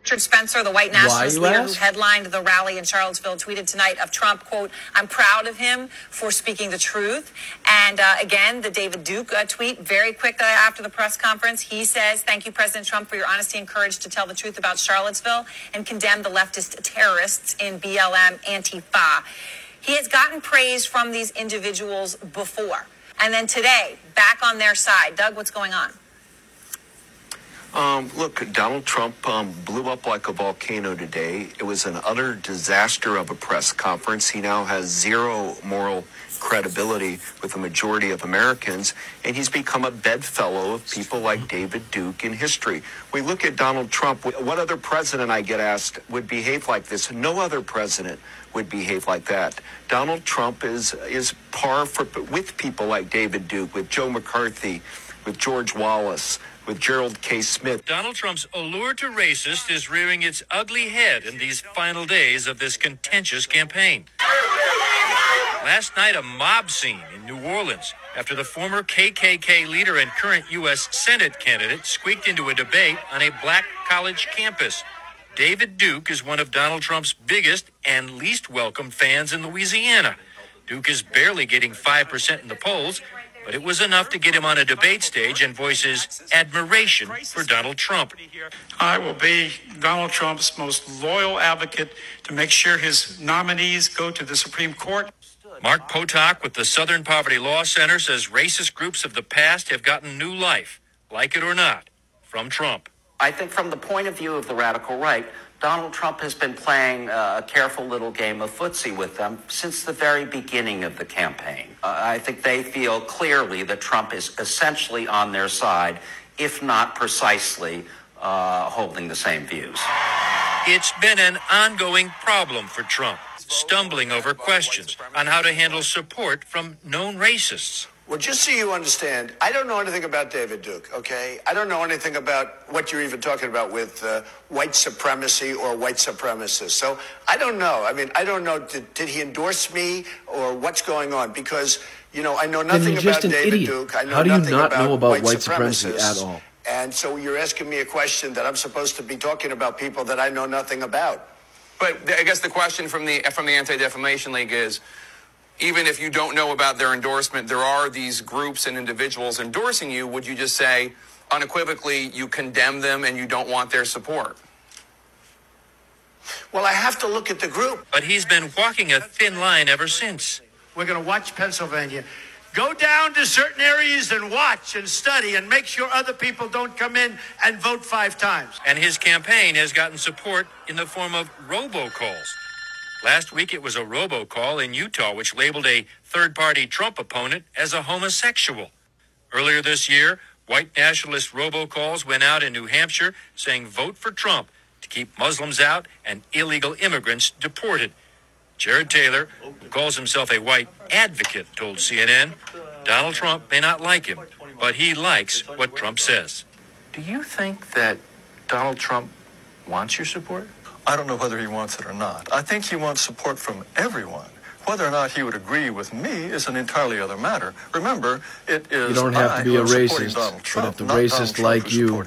Richard Spencer, the white nationalist leader who headlined the rally in Charlottesville, tweeted tonight of Trump, quote, "I'm proud of him for speaking the truth." And again, the David Duke tweet very quick after the press conference. He says, "Thank you, President Trump, for your honesty and courage to tell the truth about Charlottesville and condemn the leftist terrorists in BLM Antifa." He has gotten praise from these individuals before. And then today, back on their side. Doug, what's going on? Look, Donald Trump blew up like a volcano today. It was an utter disaster of a press conference. He now has zero moral credibility with the majority of Americans, and he's become a bedfellow of people like David Duke in history. We look at Donald Trump. What other president, I get asked, would behave like this? No other president would behave like that. Donald Trump is par with people like David Duke, with Joe McCarthy, with George Wallace, with Gerald K. Smith. Donald Trump's allure to racist is rearing its ugly head in these final days of this contentious campaign. Last night, a mob scene in New Orleans after the former KKK leader and current U.S. Senate candidate squeaked into a debate on a black college campus. David Duke is one of Donald Trump's biggest and least welcome fans in Louisiana. Duke is barely getting 5% in the polls, but it was enough to get him on a debate stage and voice his admiration for Donald Trump. I will be Donald Trump's most loyal advocate to make sure his nominees go to the Supreme Court. Mark Potok with the Southern Poverty Law Center says racist groups of the past have gotten new life, like it or not, from Trump. I think from the point of view of the radical right, Donald Trump has been playing a careful little game of footsie with them since the very beginning of the campaign. I think they feel clearly that Trump is essentially on their side, if not precisely holding the same views. It's been an ongoing problem for Trump, stumbling over questions on how to handle support from known racists. Well, just so you understand, I don't know anything about David Duke, okay? I don't know anything about what you're even talking about with white supremacy or white supremacists. So I don't know. I mean, I don't know, did he endorse me or what's going on? Because, you know, I know nothing about David Duke. I know How do you nothing not know about white supremacy at all? And so you're asking me a question that I'm supposed to be talking about people that I know nothing about. But I guess the question from the Anti-Defamation League is, even if you don't know about their endorsement, there are these groups and individuals endorsing you. Would you just say unequivocally you condemn them and you don't want their support? Well, I have to look at the group. But he's been walking a thin line ever since. We're going to watch Pennsylvania. Go down to certain areas and watch and study and make sure other people don't come in and vote 5 times. And his campaign has gotten support in the form of robocalls. Last week, it was a robocall in Utah, which labeled a third-party Trump opponent as a homosexual. Earlier this year, white nationalist robocalls went out in New Hampshire saying vote for Trump to keep Muslims out and illegal immigrants deported. Jared Taylor, who calls himself a white advocate, told CNN, Donald Trump may not like him, but he likes what Trump says. Do you think that Donald Trump wants your support? I don't know whether he wants it or not. I think he wants support from everyone. Whether or not he would agree with me is an entirely other matter. Remember, it is you don't have to be a racist, Donald Trump, but if the racist like you